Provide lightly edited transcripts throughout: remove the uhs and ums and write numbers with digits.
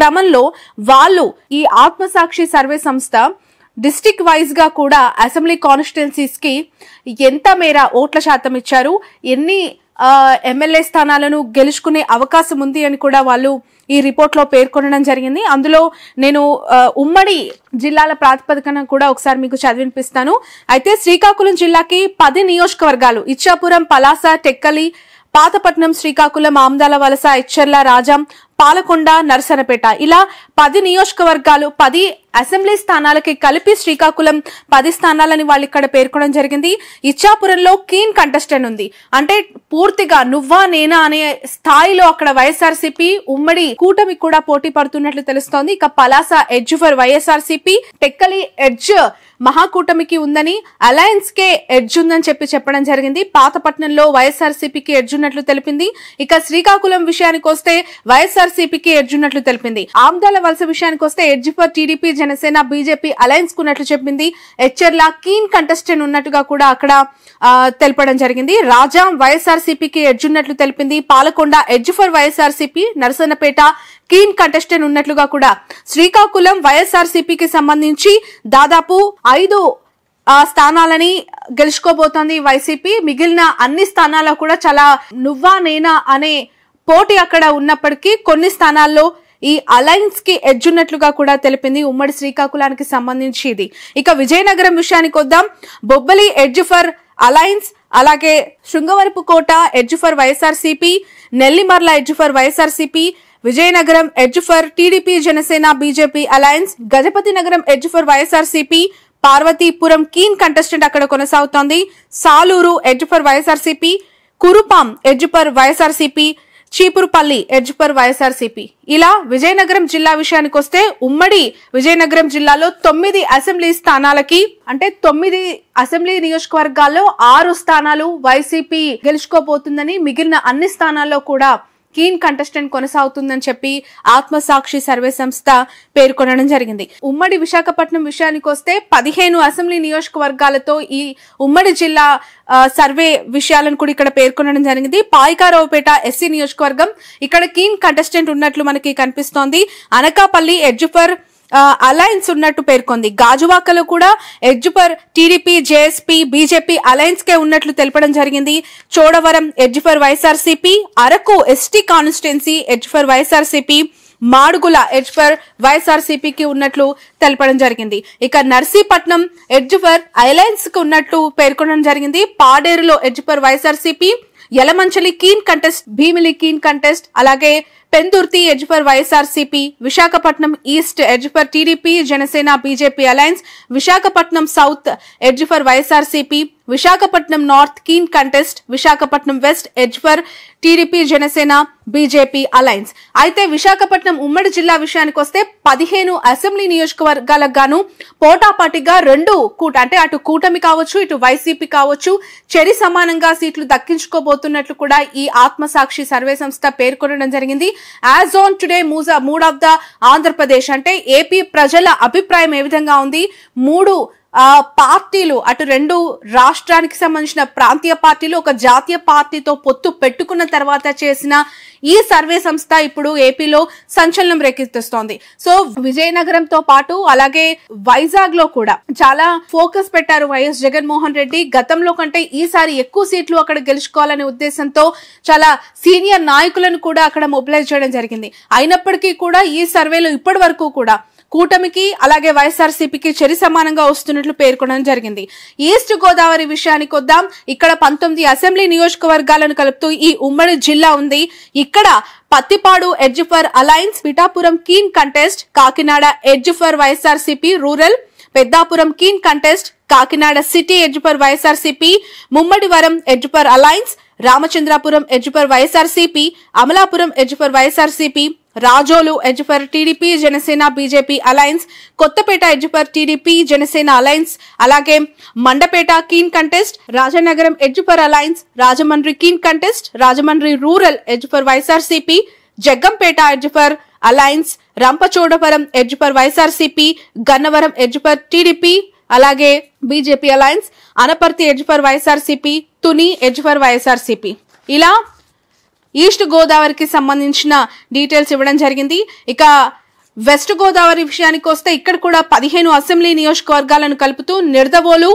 క్రమంలో వాళ్ళు ఈ ఆత్మసాక్షి సర్వే సంస్థ డిస్ట్రిక్ట్ వైజ్ గా కూడా అసెంబ్లీ కాన్స్టిట్యున్సీస్ కి ఎంత మేర ఓట్ల శాతం ఇచ్చారు, ఎన్ని ఎమ్మెల్యే స్థానాలను గెలుచుకునే అవకాశం ఉంది అని కూడా వాళ్ళు ఈ రిపోర్ట్ లో పేర్కొనడం జరిగింది. అందులో నేను ఉమ్మడి జిల్లాల ప్రాతిపదికన కూడా ఒకసారి మీకు చదివినిపిస్తాను. అయితే శ్రీకాకుళం జిల్లాకి 10 నియోజకవర్గాలు ఇచ్చాపురం, పలాస, టెక్కలి, పాతపట్నం, శ్రీకాకుళం, ఆమ్దాల వలస, ఇచ్చర్ల, రాజాం, పాలకొండ, నరసనపేట ఇలా 10 నియోజకవర్గాలు 10 అసెంబ్లీ స్థానాలకి కలిపి శ్రీకాకుళం 10 స్థానాలని వాళ్ళు ఇక్కడ పేర్కొనడం జరిగింది. ఇచ్చాపురంలో కీన్ కంటెస్టెంట్ ఉంది, అంటే పూర్తిగా నువ్వా నేనా అనే స్థాయిలో అక్కడ వైఎస్ఆర్సీపీ ఉమ్మడి కూటమి కూడా పోటీ పడుతున్నట్లు తెలుస్తోంది. ఇక Palasa edge for YSRCP, Tekkali edge మహాకూటమికి ఉందని, అలయన్స్ కే ఎడ్జ్ ఉందని చెప్పడం జరిగింది. పాతపట్నంలో వైఎస్ఆర్సీపీకి ఎడ్జ్ ఉన్నట్లు తెలిపింది. ఇక శ్రీకాకుళం విషయానికి వస్తే వైఎస్ఆర్సీపీకి ఎడ్జ్ ఉన్నట్లు తెలిపింది. ఆమ్దాల వలస విషయానికి వస్తే edge for TDP, Janasena, BJP alliance కున్నట్లు చెప్పింది. ఎచ్చర్ల కీన్ కంటెస్టెంట్ ఉన్నట్టుగా కూడా అక్కడ తెలపడం జరిగింది. రాజాం వైఎస్ఆర్సీపీకి ఎడ్జ్ ఉన్నట్లు తెలిపింది. Palakonda edge for YSRCP, Narasannapeta keen contestant ఉన్నట్లుగా కూడా. శ్రీకాకుళం వైఎస్ఆర్సీపీకి సంబంధించి దాదాపు 5 స్థానాలని గెలుచుకోబోతోంది వైసీపీ. మిగిలిన అన్ని స్థానాల్లో కూడా చాలా నువ్వా నేనా అనే పోటీ అక్కడ ఉన్నప్పటికీ కొన్ని స్థానాల్లో ఈ అలయన్స్ కి ఎడ్జ్ ఉన్నట్లుగా కూడా తెలిపింది ఉమ్మడి శ్రీకాకుళానికి సంబంధించి ఇది. ఇక విజయనగరం విషయానికి వద్దాం. బొబ్బలి ఎడ్జ్ ఫర్ అలయన్స్, అలాగే Srungavarapukota edge for YSRCP, Nellimarla edge for YSRCP, Vizianagaram edge for TDP, Janasena, BJP alliance, Gajapathinagaram edge for YSRCP, Parvathipuram keen contestant అక్కడ కొనసాగుతోంది. Salur edge for YSRCP, Kurupam edge for YSRCP, Cheepurupalli edge for YSRCP. ఇలా విజయనగరం జిల్లా విషయానికి వస్తే ఉమ్మడి విజయనగరం జిల్లాలో 9 అసెంబ్లీ స్థానాలకి, అంటే 9 అసెంబ్లీ నియోజకవర్గాల్లో 6 స్థానాలు వైసీపీ గెలుచుకోబోతుందని, మిగిలిన అన్ని స్థానాల్లో కూడా కీన్ కంటెస్టెంట్ కొనసాగుతుందని చెప్పి ఆత్మసాక్షి సర్వే సంస్థ పేర్కొనడం జరిగింది. ఉమ్మడి విశాఖపట్నం విషయానికి వస్తే 15 అసెంబ్లీ నియోజకవర్గాలతో ఈ ఉమ్మడి జిల్లా సర్వే విషయాలను కూడా ఇక్కడ పేర్కొనడం జరిగింది. పాయికారావుపేట ఎస్సీ నియోజకవర్గం, ఇక్కడ కీన్ కంటెస్టెంట్ ఉన్నట్లు మనకి కనిపిస్తోంది. అనకాపల్లి ఎడ్జ్ ఫర్ అలయన్స్ ఉన్నట్టు పేర్కొంది. గాజువాకలో కూడా edge for TDP, JSP, BJP alliance కే ఉన్నట్లు తెలపడం జరిగింది. Chodavaram edge for YSRCP, Araku ST constituency edge for YSRCP, Madugula edge for వైఎస్ఆర్సీపీకి ఉన్నట్లు తెలపడం జరిగింది. ఇక నర్సీపట్నం ఎడ్జ్ ఫర్ అలయన్స్ కు ఉన్నట్లు పేర్కొనడం జరిగింది. పాడేరులో edge for YSRCP, Yelamanchili keen contest, Bheemili keen contest, అలాగే Pendurthi edge for YSRCP, Visakhapatnam east edge for TDP, Janasena, BJP alliance, Visakhapatnam south edge for YSRCP, Visakhapatnam north keen contest, Visakhapatnam west edge for TDP, Janasena, BJP alliance. అయితే విశాఖపట్నం ఉమ్మడి జిల్లా విషయానికి వస్తే 15 అసెంబ్లీ నియోజకవర్గాలకు గాను పోటాపాటిగా 2 అంటే అటు కూటమి కావచ్చు, ఇటు వైసీపీ కావచ్చు, చెరి సమానంగా సీట్లు దక్కించుకోబోతున్నట్లు కూడా ఈ ఆత్మసాక్షి సర్వే సంస్థ పేర్కొనడం జరిగింది. As on today mood of the Andhra Pradesh, అంటే ఏపీ ప్రజల అభిప్రాయం ఏ విధంగా ఉంది, 3 పార్టీలు, అటు 2 రాష్ట్రానికి సంబంధించిన ప్రాంతీయ పార్టీలు ఒక జాతీయ పార్టీతో పొత్తు పెట్టుకున్న తర్వాత చేసిన ఈ సర్వే సంస్థ ఇప్పుడు ఏపీలో సంచలనం రేకెత్తిస్తోంది. సో విజయనగరంతో పాటు అలాగే వైజాగ్ లో కూడా చాలా ఫోకస్ పెట్టారు వైఎస్ జగన్మోహన్ రెడ్డి. గతంలో కంటే ఈసారి ఎక్కువ సీట్లు అక్కడ గెలుచుకోవాలనే ఉద్దేశంతో చాలా సీనియర్ నాయకులను కూడా అక్కడ మొబిలైజ్ చేయడం జరిగింది. అయినప్పటికీ కూడా ఈ సర్వేలో ఇప్పటి వరకు కూడా కూటమికి అలాగే వైఎస్ఆర్సీపీకి చెరి సమానంగా వస్తున్నట్లు పేర్కొనడం జరిగింది. ఈస్ట్ గోదావరి విషయానికి వద్దాం. ఇక్కడ 19 అసెంబ్లీ నియోజకవర్గాలను కలుపుతూ ఈ ఉమ్మడి జిల్లా ఉంది. ఇక్కడ Prathipadu edge for alliance, Pithapuram keen contest, Kakinada edge for YSRCP rural, Peddapuram keen contest, Kakinada city edge for YSRCP, Mummidivaram edge for alliance, Ramachandrapuram edge for YSRCP, Amalapuram edge for YSRCP, Razole edge for TDP, Janasena, BJP alliance, Kothapeta edge for TDP, Janasena alliance, అలాగే Mandapeta keen contest, Rajanagaram edge for alliance, Rajahmundry keen contest, Rajahmundry rural edge for YSRCP, Jaggampeta edge for alliance, Rampachodavaram edge for YSRCP, Gannavaram edge for TDP అలాగే BJP alliance, Anaparthi edge for YSRCP, Tuni edge for YSRCP. ఇలా east గోదావరికి సంబంధించిన details ఇవ్వడం జరిగింది. ఇక west Godavari విషయానికి వస్తే ఇక్కడ కూడా 15 అసెంబ్లీ నియోజకవర్గాలను కలుపుతూ నిడదవోలు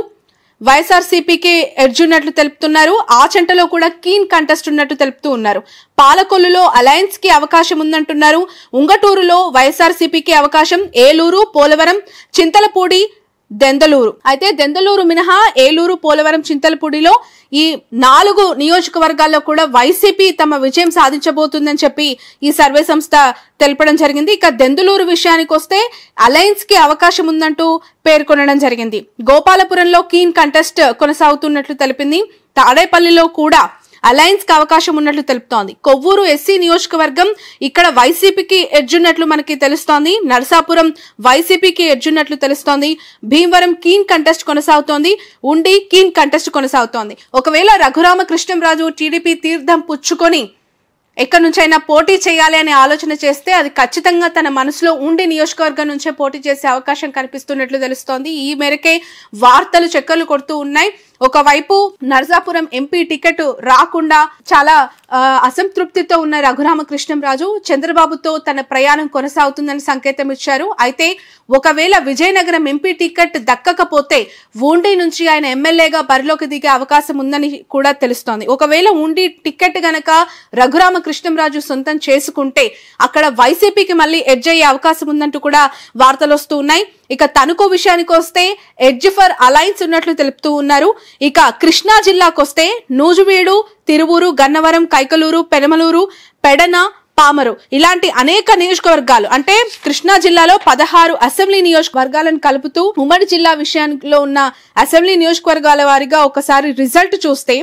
వైఎస్ఆర్సీపీకి ఎడ్జ్ ఉన్నట్లు తెలుపుతున్నారు. ఆ చెంటలో కూడా కీన్ కంటెస్ట్ ఉన్నట్టు తెలుపుతూ ఉన్నారు. పాలకొల్లులో అలయన్స్ కి అవకాశం ఉందంటున్నారు. ఉంగటూరులో వైఎస్ఆర్సీపీకి అవకాశం. ఏలూరు, పోలవరం, చింతలపూడి, దెందలూరు. అయితే దెందలూరు మినహా ఏలూరు, పోలవరం, చింతలపూడిలో ఈ 4 నియోజకవర్గాల్లో కూడా వైసీపీ తమ విజయం సాధించబోతుందని చెప్పి ఈ సర్వే సంస్థ తెలపడం జరిగింది. ఇక దెందలూరు విషయానికి వస్తే అలయన్స్ కి అవకాశం ఉందంటూ పేర్కొనడం జరిగింది. గోపాలపురంలో కీన్ కంటెస్ట్ కొనసాగుతున్నట్లు తెలిపింది. తాడేపల్లిలో కూడా అలయన్స్ కి అవకాశం ఉన్నట్లు తెలుపుతోంది. కొవ్వూరు ఎస్సీ నియోజకవర్గం ఇక్కడ వైసీపీకి ఎడ్జ్ ఉన్నట్లు మనకి తెలుస్తోంది. నరసాపురం వైసీపీకి ఎడ్జ్ ఉన్నట్లు తెలుస్తోంది. భీమవరం కీన్ కంటెస్ట్ కొనసాగుతోంది. ఉండి కీన్ కంటెస్ట్ కొనసాగుతోంది. ఒకవేళ రఘురామకృష్ణంరాజు టీడీపీ తీర్థం పుచ్చుకొని ఎక్కడి నుంచైనా పోటీ చేయాలి అనే ఆలోచన చేస్తే అది ఖచ్చితంగా తన మనసులో ఉండి నియోజకవర్గం నుంచే పోటీ చేసే అవకాశం కనిపిస్తున్నట్లు తెలుస్తోంది. ఈ మేరకే వార్తలు చక్కర్లు కొడుతూ ఉన్నాయి. ఒకవైపు నరసాపురం ఎంపీ టికెట్ రాకుండా చాలా అసంతృప్తితో ఉన్న రఘురామకృష్ణంరాజు చంద్రబాబుతో తన ప్రయాణం కొనసాగుతుందని సంకేతం ఇచ్చారు. అయితే ఒకవేళ విజయనగరం ఎంపీ టికెట్ దక్కకపోతే ఉండి నుంచి ఆయన ఎమ్మెల్యేగా బరిలోకి దిగే అవకాశం ఉందని కూడా తెలుస్తోంది. ఒకవేళ ఉండి టికెట్ గనక రఘురామకృష్ణంరాజు సొంతం చేసుకుంటే అక్కడ వైసీపీకి మళ్ళీ ఎడ్జ్ అయ్యే అవకాశం ఉందంటూ కూడా వార్తలు వస్తూ ఉన్నాయి. ఇక తణుకు విషయానికి వస్తే ఎడ్జ్ ఫర్ అలయన్స్ ఉన్నట్లు తెలుపుతూ ఉన్నారు. ఇక కృష్ణా జిల్లాకు వస్తే నూజివీడు, తిరువూరు, గన్నవరం, కైకలూరు, పెనమలూరు, పెడన, పామరు ఇలాంటి అనేక నియోజకవర్గాలు అంటే కృష్ణా జిల్లాలో 16 అసెంబ్లీ నియోజకవర్గాలను కలుపుతూ ఉమ్మడి జిల్లా విషయానికి ఉన్న అసెంబ్లీ నియోజకవర్గాల వారిగా ఒకసారి రిజల్ట్ చూస్తే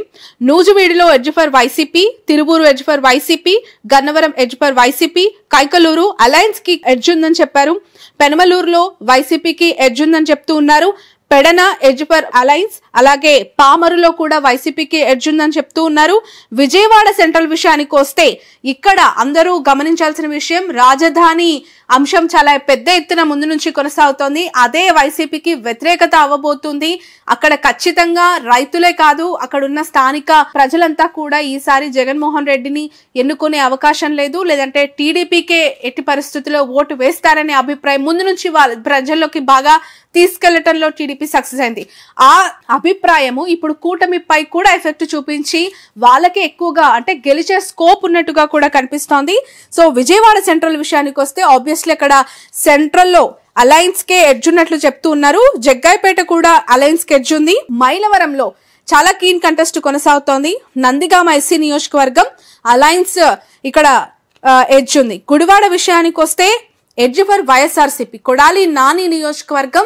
నూజివీడులో edge for YCP, Tiruvuru edge for YCP, Gannavaram edge for YCP, Kaikaluru alliance కి ఎడ్జ్ ఉందని చెప్పారు. పెనమలూరులో వైసీపీకి ఎడ్జ్ ఉందని చెప్తూ ఉన్నారు. పెడన ఎడ్జ్ ఫర్ అలయన్స్, అలాగే పామరులో కూడా వైసీపీకి ఎడ్జ్ ఉందని చెప్తూ ఉన్నారు. విజయవాడ సెంట్రల్ విషయానికి వస్తే ఇక్కడ అందరూ గమనించాల్సిన విషయం రాజధాని అంశం చాలా పెద్ద ఎత్తున ముందు నుంచి కొనసాగుతోంది. అదే వైసీపీకి వ్యతిరేకత అవ్వబోతుంది. అక్కడ ఖచ్చితంగా రైతులే కాదు అక్కడున్న స్థానిక ప్రజలంతా కూడా ఈసారి జగన్మోహన్ రెడ్డిని ఎన్నుకునే అవకాశం లేదు, లేదంటే టీడీపీకే ఎట్టి పరిస్థితుల్లో ఓటు వేస్తారనే అభిప్రాయం ముందు నుంచి ప్రజల్లోకి బాగా తీసుకెళ్లటంలో టీడీపీ సక్సెస్ అయింది. ఆ అభిప్రాయము ఇప్పుడు కూటమిపై కూడా ఎఫెక్ట్ చూపించి వాళ్ళకి ఎక్కువగా అంటే గెలిచే స్కోప్ ఉన్నట్టుగా కూడా కనిపిస్తోంది. సో విజయవాడ సెంట్రల్ విషయానికి వస్తే ఆబ్వియస్లీ అక్కడ సెంట్రల్లో అలయన్స్ కే ఎడ్జ్ ఉన్నట్లు చెప్తూ ఉన్నారు. జగ్గాయిపేట కూడా అలయన్స్ కి ఎడ్జ్ ఉంది. మైలవరంలో చాలా కీన్ కంటెస్ట్ కొనసాగుతోంది. నందిగామ ఎస్సీ నియోజకవర్గం అలయన్స్ ఇక్కడ ఎడ్జ్ ఉంది. గుడివాడ విషయానికి వస్తే ఎడ్జ్ ఫర్ వైఎస్ఆర్సీపీ కొడాలి నాని నియోజకవర్గం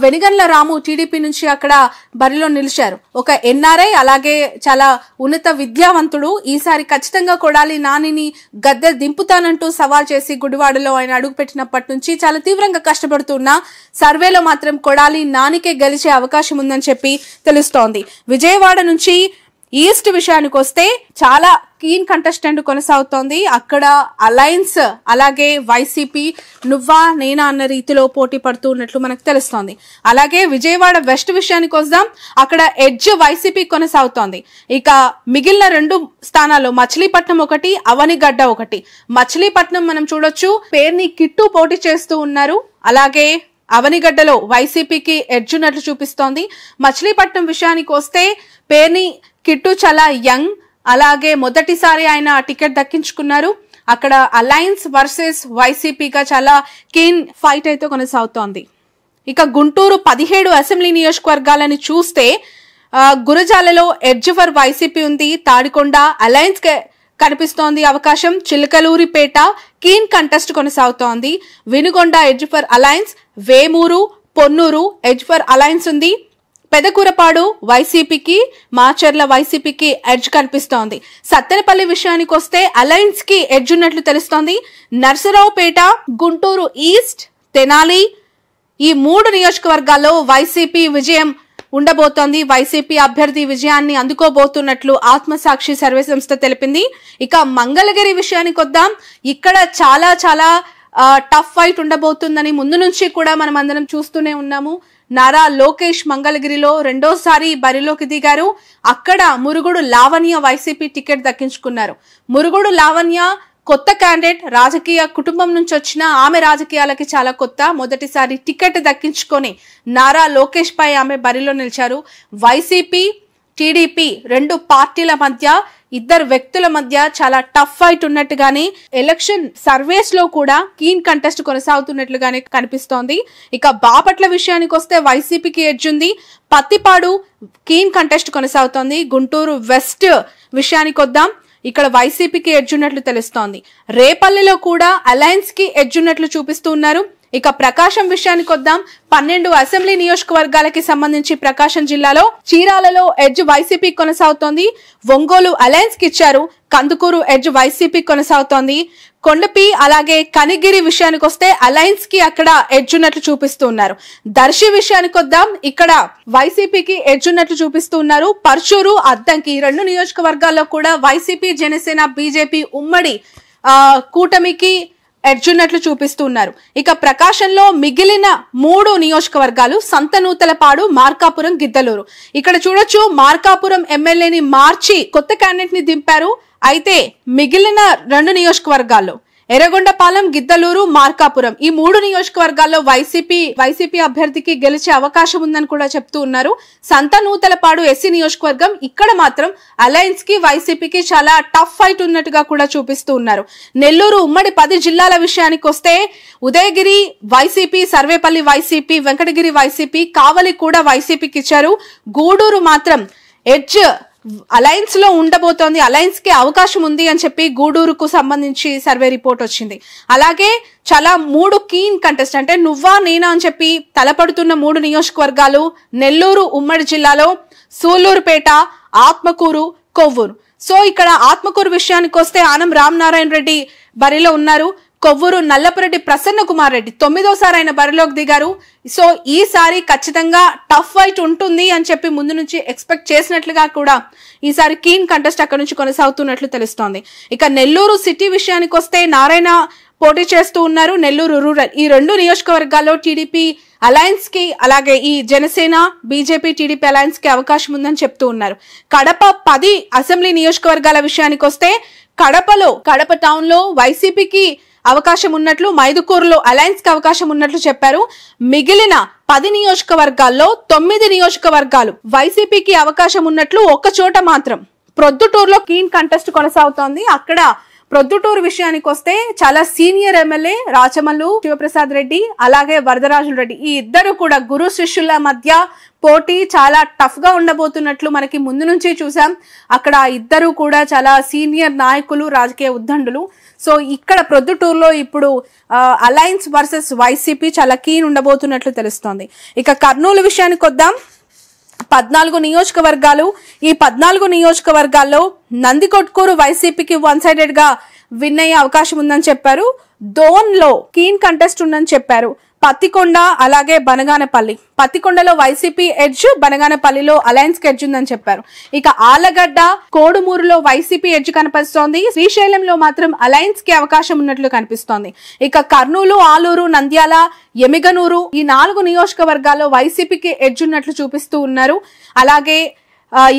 వెనిగండ్ల రాము టీడీపీ నుంచి అక్కడ బరిలో నిలిచారు. ఒక ఎన్ఆర్ఐ, అలాగే చాలా ఉన్నత విద్యావంతుడు. ఈసారి ఖచ్చితంగా కొడాలి నానిని గద్దె దింపుతానంటూ సవాల్ చేసి గుడివాడలో ఆయన అడుగుపెట్టినప్పటి నుంచి చాలా తీవ్రంగా కష్టపడుతున్న సర్వేలో మాత్రం కొడాలి నానికే గెలిచే అవకాశం ఉందని చెప్పి తెలుస్తోంది. విజయవాడ నుంచి ఈస్ట్ విషయానికి వస్తే చాలా కీన్ కంటెస్టెంట్ కొనసాగుతోంది. అక్కడ అలయన్స్ అలాగే వైసీపీ నువ్వా నేనా అన్న రీతిలో పోటీ పడుతూ ఉన్నట్లు మనకు తెలుస్తోంది. అలాగే విజయవాడ వెస్ట్ విషయానికి వద్దాం. అక్కడ ఎడ్జ్ వైసీపీ కొనసాగుతోంది. ఇక మిగిలిన 2 స్థానాల్లో మచిలీపట్నం ఒకటి, అవనిగడ్డ ఒకటి. మచిలీపట్నం మనం చూడొచ్చు పేర్ని కిట్టు పోటీ చేస్తూ ఉన్నారు. అలాగే అవనిగడ్డలో వైసీపీకి ఎడ్జ్ ఉన్నట్లు చూపిస్తోంది. మచిలీపట్నం విషయానికి వస్తే పేర్ని కిట్టు చాలా యంగ్, అలాగే మొదటిసారి ఆయన టికెట్ దక్కించుకున్నారు. అక్కడ అలయన్స్ వర్సెస్ వైసీపీగా చాలా కీన్ ఫైట్ అయితే కొనసాగుతోంది. ఇక గుంటూరు 17 అసెంబ్లీ నియోజకవర్గాలని చూస్తే గురజాలలో ఎడ్జ్ ఫర్ వైసీపీ ఉంది. తాడికొండ అలయన్స్ కనిపిస్తోంది అవకాశం. చిలకలూరిపేట కీన్ కంటెస్ట్ కొనసాగుతోంది. Vinukonda edge for alliance, Vemuru, Ponnur edge for alliance ఉంది. పెదకూరపాడు వైసీపీకి, మాచర్ల వైసీపీకి ఎడ్జ్ కనిపిస్తోంది. సత్తెనపల్లి విషయానికి వస్తే అలయన్స్ కి ఎడ్జ్ ఉన్నట్లు తెలుస్తోంది. నర్సరావుపేట, గుంటూరు ఈస్ట్, తెనాలి ఈ 3 నియోజకవర్గాల్లో వైసీపీ విజయం ఉండబోతోంది. వైసీపీ అభ్యర్థి విజయాన్ని అందుకోబోతున్నట్లు ఆత్మసాక్షి సర్వే సంస్థ తెలిపింది. ఇక మంగళగిరి విషయానికి వద్దాం. ఇక్కడ చాలా చాలా టఫ్ ఫైట్ ఉండబోతుందని ముందు నుంచి కూడా మనం అందరం చూస్తూనే ఉన్నాము. నారా లోకేష్ మంగళగిరిలో 2వ బరిలోకి దిగారు. అక్కడ మురుగుడు లావణ్య వైసీపీ టికెట్ దక్కించుకున్నారు. మురుగుడు లావణ్య కొత్త క్యాండిడేట్, రాజకీయ కుటుంబం నుంచి వచ్చిన ఆమె రాజకీయాలకి చాలా కొత్త. మొదటిసారి టికెట్ దక్కించుకొని నారా లోకేష్ పై ఆమె బరిలో నిలిచారు. వైసీపీ టీడీపీ రెండు పార్టీల మధ్య, ఇద్దరు వ్యక్తుల మధ్య చాలా టఫ్ ఫైట్ ఉన్నట్టుగానే ఎలక్షన్ సర్వేస్ లో కూడా కీన్ కంటెస్ట్ కొనసాగుతున్నట్లుగానే కనిపిస్తోంది. ఇక బాపట్ల విషయానికి వస్తే వైసీపీకి ఎడ్జ్ ఉంది. పత్తిపాడు కీన్ కంటెస్ట్ కొనసాగుతోంది. గుంటూరు వెస్ట్ విషయానికి వద్దాం, ఇక్కడ వైసీపీకి ఎడ్జ్ ఉన్నట్లు తెలుస్తోంది. రేపల్లిలో కూడా అలయన్స్ కి ఎడ్జ్ ఉన్నట్లు చూపిస్తూ ఉన్నారు. ఇక ప్రకాశం విషయానికి వద్దాం. 12 అసెంబ్లీ నియోజకవర్గాలకి సంబంధించి ప్రకాశం జిల్లాలో చీరాలలో ఎడ్జ్ వైసీపీ కొనసాగుతోంది. ఒంగోలు అలయన్స్ కి ఇచ్చారు. కందుకూరు ఎడ్జ్ వైసీపీ కొనసాగుతోంది. కొండపి అలాగే కనిగిరి విషయానికి వస్తే అలయన్స్ కి అక్కడ ఎడ్జ్ ఉన్నట్లు చూపిస్తూ ఉన్నారు. దర్శి విషయానికి వద్దాం, ఇక్కడ వైసీపీకి ఎడ్జ్ ఉన్నట్లు చూపిస్తూ ఉన్నారు. పర్చూరు, అద్దంకి రెండు నియోజకవర్గాల్లో కూడా వైసీపీ, జనసేన, బీజేపీ ఉమ్మడి కూటమికి ఎడ్జ్ ఉన్నట్లు చూపిస్తూ ఉన్నారు. ఇక ప్రకాశంలో మిగిలిన 3 నియోజకవర్గాలు సంతనూతలపాడు, మార్కాపురం, గిద్దలూరు. ఇక్కడ చూడొచ్చు, మార్కాపురం ఎమ్మెల్యేని మార్చి కొత్త క్యాండిడేట్ ని దింపారు. అయితే మిగిలిన 2 నియోజకవర్గాల్లో ఎర్రగొండపాలెం, గిద్దలూరు, మార్కాపురం ఈ 3 నియోజకవర్గాల్లో వైసీపీ అభ్యర్థికి గెలిచే అవకాశం ఉందని కూడా చెప్తూ ఉన్నారు. సంతనూతలపాడు ఎస్సీ నియోజకవర్గం, ఇక్కడ మాత్రం అలయన్స్ కి వైసీపీకి చాలా టఫ్ ఫైట్ ఉన్నట్టుగా కూడా చూపిస్తూ ఉన్నారు. నెల్లూరు ఉమ్మడి 10 జిల్లాల విషయానికి వస్తే Udayagiri YCP, Sarvepalli YCP, Venkatagiri YCP, Kavali కూడా వైసీపీకి ఇచ్చారు. గూడూరు మాత్రం ఎడ్జ్ అలయన్స్ లో ఉండబోతోంది, అలయన్స్ కి అవకాశం ఉంది అని చెప్పి గూడూరుకు సంబంధించి సర్వే రిపోర్ట్ వచ్చింది. అలాగే చాలా 3 కీన్ కంటెస్ట్, అంటే నువ్వా నేనా అని చెప్పి తలపడుతున్న 3 నియోజకవర్గాలు నెల్లూరు ఉమ్మడి జిల్లాలో సూళ్లూరుపేట, ఆత్మకూరు, కొవ్వూరు. సో ఇక్కడ ఆత్మకూరు విషయానికి వస్తే ఆనం రామనారాయణ రెడ్డి బరిలో ఉన్నారు. కొవ్వూరు నల్లపురెడ్డి ప్రసన్న కుమార్ రెడ్డి 9వ ఆయన బరిలోకి దిగారు. సో ఈసారి ఖచ్చితంగా టఫ్ ఫైట్ ఉంటుంది అని చెప్పి ముందు నుంచి ఎక్స్పెక్ట్ చేసినట్లుగా కూడా ఈసారి కీన్ కంటెస్ట్ అక్కడ నుంచి కొనసాగుతున్నట్లు తెలుస్తోంది. ఇక నెల్లూరు సిటీ విషయానికి వస్తే నారాయణ పోటీ చేస్తూ ఉన్నారు. నెల్లూరు రూరల్ ఈ 2 నియోజకవర్గాల్లో టీడీపీ అలయన్స్ కి, అలాగే ఈ జనసేన, బీజేపీ, టీడీపీ అలయన్స్ కి అవకాశం ఉందని చెప్తూ ఉన్నారు. కడప 10 అసెంబ్లీ నియోజకవర్గాల విషయానికి వస్తే కడప టౌన్ లో వైసీపీకి అవకాశం ఉన్నట్లు, మైదుకూరులో అలయన్స్ కి అవకాశం ఉన్నట్లు చెప్పారు. మిగిలిన 10 నియోజకవర్గాల్లో 9 నియోజకవర్గాలు వైసీపీకి అవకాశం ఉన్నట్లు, ఒక్క చోట మాత్రం ప్రొద్దుటూరులో కీన్ కంటెస్ట్ కొనసాగుతోంది. అక్కడ ప్రొద్దుటూరు విషయానికి వస్తే చాలా సీనియర్ ఎమ్మెల్యే రాచమల్లు శివప్రసాద్ రెడ్డి, అలాగే వరదరాజుల రెడ్డి ఈ ఇద్దరు కూడా గురు శిష్యుల మధ్య పోటీ చాలా టఫ్ గా ఉండబోతున్నట్లు మనకి ముందు నుంచి చూసాం. అక్కడ ఇద్దరు కూడా చాలా సీనియర్ నాయకులు, రాజకీయ ఉద్దండులు. సో ఇక్కడ ప్రొద్దుటూరులో ఇప్పుడు అలయన్స్ వర్సెస్ వైసీపీ చాలా కీన్ ఉండబోతున్నట్లు తెలుస్తోంది. ఇక కర్నూలు విషయానికి వద్దాం. 14 నియోజకవర్గాలు. ఈ 14 నియోజకవర్గాల్లో నందికొట్కూరు వైసీపీకి 1 సైడెడ్ గా విన్ అయ్యే అవకాశం ఉందని చెప్పారు. దోన్ లో కీన్ కంటెస్ట్ ఉందని చెప్పారు. పత్తికొండ అలాగే బనగానపల్లి, పత్తికొండలో వైసీపీ ఎడ్జ్, బనగానపల్లిలో అలయన్స్ కి ఎడ్జ్ ఉందని చెప్పారు. ఇక ఆలగడ్డ, కోడుమూరులో వైసీపీ ఎడ్జ్ కనిపిస్తోంది. శ్రీశైలంలో మాత్రం అలయన్స్ కి అవకాశం ఉన్నట్లు కనిపిస్తోంది. ఇక కర్నూలు, ఆలూరు, నంద్యాల, ఎమిగనూరు ఈ 4 నియోజకవర్గాల్లో వైసీపీకి ఎడ్జ్ ఉన్నట్లు చూపిస్తూ ఉన్నారు. అలాగే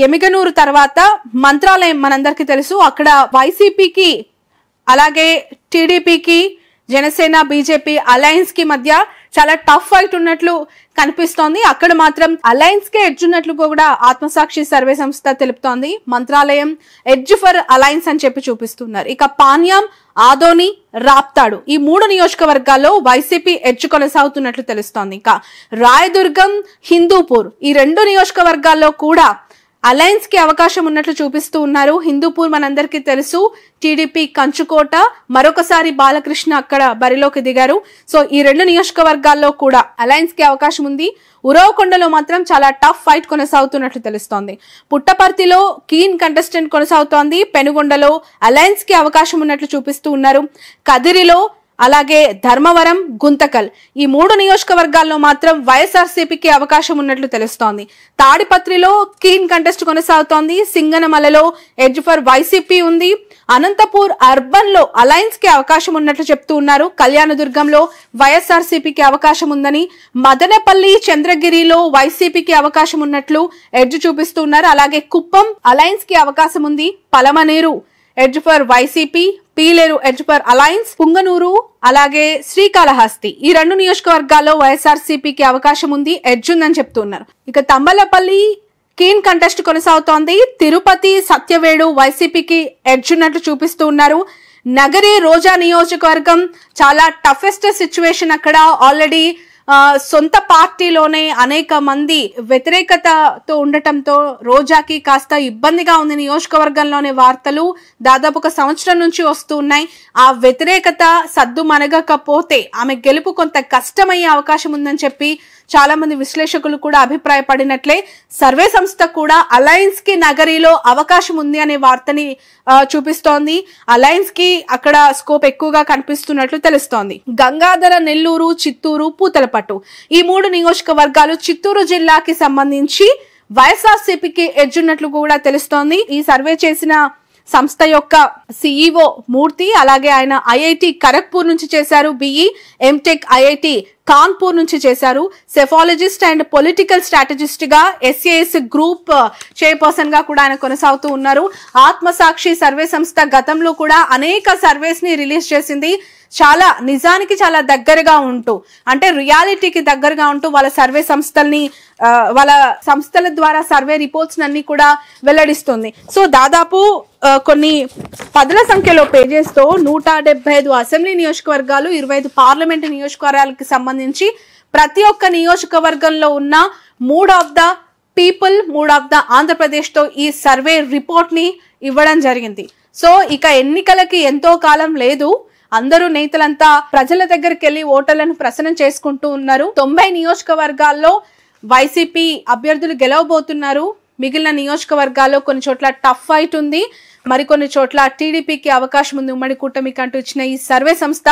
ఎమిగనూరు తర్వాత మంత్రాలయం మనందరికీ తెలుసు, అక్కడ వైసీపీకి అలాగే టీడీపీకి, జనసేన, బీజేపీ అలయన్స్ కి మధ్య చాలా టఫ్ ఫైట్ ఉన్నట్లు కనిపిస్తోంది. అక్కడ మాత్రం అలయన్స్ కే ఎడ్జ్ ఉన్నట్లు కూడా ఆత్మసాక్షి సర్వే సంస్థ తెలుపుతోంది. మంత్రాలయం ఎడ్జ్ ఫర్ అలయన్స్ అని చెప్పి చూపిస్తున్నారు. ఇక పాణ్యం, ఆదోని, రాప్తాడు ఈ 3 నియోజకవర్గాల్లో వైసీపీ ఎడ్జ్ కొనసాగుతున్నట్లు తెలుస్తోంది. ఇక రాయదుర్గం, హిందూపూర్ ఈ 2 నియోజకవర్గాల్లో కూడా అలయన్స్ కి అవకాశం ఉన్నట్లు చూపిస్తూ ఉన్నారు. హిందూపూర్ మనందరికీ తెలుసు, టీడీపీ కంచుకోట, మరొకసారి బాలకృష్ణ అక్కడ బరిలోకి దిగారు. సో ఈ 2 నియోజకవర్గాల్లో కూడా అలయన్స్ కి అవకాశం ఉంది. ఉరవకొండలో మాత్రం చాలా టఫ్ ఫైట్ కొనసాగుతున్నట్లు తెలుస్తోంది. పుట్టపర్తిలో కీన్ కంటెస్టెంట్ కొనసాగుతోంది. పెనుగొండలో అలయన్స్ కి అవకాశం ఉన్నట్లు చూపిస్తూ ఉన్నారు. కదిరిలో అలాగే ధర్మవరం, గుంతకల్ ఈ 3 నియోజకవర్గాల్లో మాత్రం వైఎస్ఆర్సీపీకి అవకాశం ఉన్నట్లు తెలుస్తోంది. తాడిపత్రిలో కీన్ కంటెస్ట్ కొనసాగుతోంది. సింగనమలలో ఎడ్జ్ ఫర్ వైసీపీ ఉంది. అనంతపూర్ అర్బన్ లో అలయన్స్ కి అవకాశం ఉన్నట్లు చెప్తూ ఉన్నారు. కళ్యాణదుర్గంలో వైఎస్ఆర్సీపీకి అవకాశం ఉందని, మదనపల్లి, చంద్రగిరిలో వైసీపీకి అవకాశం ఉన్నట్లు ఎడ్జ్ చూపిస్తూ ఉన్నారు. అలాగే కుప్పం అలయన్స్ కి అవకాశం ఉంది. Palamaner edge for YCP, Piler edge for alliance, Punganur అలాగే శ్రీకాళహస్తి ఈ 2 నియోజకవర్గాల్లో వైఎస్ఆర్సీపీకి అవకాశం ఉంది, ఎడ్జ్ ఉందని చెప్తున్నారు. ఇక తంబలపల్లి కీన్ కంటెస్ట్ కొనసాగుతోంది. తిరుపతి, సత్యవేడు వైసీపీకి ఎడ్జ్ ఉన్నట్లు చూపిస్తూ ఉన్నారు. నగరి రోజా నియోజకవర్గం చాలా టఫెస్ట్ సిచ్యువేషన్. అక్కడ ఆల్రెడీ సొంత పార్టీలోనే అనేక మంది వ్యతిరేకతతో ఉండటంతో రోజాకి కాస్త ఇబ్బందిగా ఉంది. నియోజకవర్గంలోని వార్తలు దాదాపు 1 సంవత్సరం నుంచి వస్తూ ఉన్నాయి. ఆ వ్యతిరేకత సద్దు మనగకపోతే ఆమె గెలుపు కొంత కష్టమయ్యే అవకాశం ఉందని చెప్పి చాలా మంది విశ్లేషకులు కూడా అభిప్రాయపడినట్లే సర్వే సంస్థ కూడా అలయన్స్ కి నగరిలో అవకాశం ఉంది అనే వార్తని చూపిస్తోంది. అలయన్స్ కి అక్కడ స్కోప్ ఎక్కువగా కనిపిస్తున్నట్లు తెలుస్తోంది. గంగాధర, నెల్లూరు, చిత్తూరు, పూతలపట్టు ఈ 3 నియోజకవర్గాలు చిత్తూరు జిల్లాకి సంబంధించి వైఎస్ఆర్సీపీకి ఎడ్జ్ ఉన్నట్లు కూడా తెలుస్తోంది. ఈ సర్వే చేసిన సంస్థ యొక్క సిఇఓ మూర్తి, అలాగే ఆయన ఐఐటి ఖరగ్పూర్ నుంచి చేశారు బిఈ, ఎంటెక్ ఐఐటి కాన్పూర్ నుంచి చేశారు. సెఫాలజిస్ట్ అండ్ పొలిటికల్ స్ట్రాటజిస్ట్ గా ఎస్ఏఎస్ గ్రూప్ చైర్పర్సన్ గా కూడా ఆయన కొనసాగుతూ ఉన్నారు. ఆత్మసాక్షి సర్వే సంస్థ గతంలో కూడా అనేక సర్వేస్ ని రిలీజ్ చేసింది. చాలా నిజానికి చాలా దగ్గరగా ఉంటూ, అంటే రియాలిటీకి దగ్గరగా ఉంటూ వాళ్ళ సర్వే సంస్థల్ని వాళ్ళ సంస్థల ద్వారా సర్వే రిపోర్ట్స్ అన్ని కూడా వెల్లడిస్తుంది. సో దాదాపు కొన్ని 10ల సంఖ్యలో పేజెస్ తో 175 అసెంబ్లీ నియోజకవర్గాలు, 25 పార్లమెంటు నియోజకవర్గాలకు సంబంధించి ప్రతి ఒక్క నియోజకవర్గంలో ఉన్న 3 of the people, 3 of the Andhra Pradesh తో ఈ సర్వే రిపోర్ట్ ని ఇవ్వడం జరిగింది. సో ఇక ఎన్నికలకి ఎంతో కాలం లేదు. అందరూ నేతలంతా ప్రజల దగ్గరికి వెళ్లి ఓటర్లను ప్రసన్నం చేసుకుంటూ ఉన్నారు. 90 నియోజకవర్గాల్లో వైసీపీ అభ్యర్థులు గెలవబోతున్నారు. మిగిలిన నియోజకవర్గాల్లో కొన్ని చోట్ల టఫ్ ఫైట్ ఉంది, మరికొన్ని చోట్ల టీడీపీకి అవకాశం ఉంది. ఉమ్మడి కూటమికి అంటూ ఇచ్చిన ఈ సర్వే సంస్థ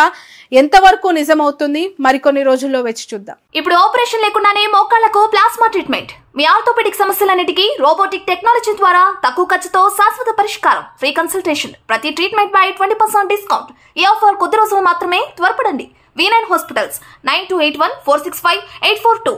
ఎంతవరకు నిజమవుతుంది మరికొన్ని రోజుల్లో వేచి చూద్దాం. ఇప్పుడు ఆపరేషన్ లేకుండానే మోకాళ్లకు ప్లాస్మా ట్రీట్మెంట్, మీ ఆర్థోపెడిక్ సమస్యలన్నిటికీ రోబోటిక్ టెక్నాలజీ ద్వారా తక్కువ ఖర్చుతో శాశ్వత పరిష్కారం, ఫ్రీ కన్సల్టేషన్, ప్రతి ట్రీట్మెంట్ పై 20% డిస్కౌంట్. ఈ ఆఫర్ కొద్ది రోజులు మాత్రమే, త్వరపడండి. V9 hospitals 9281465842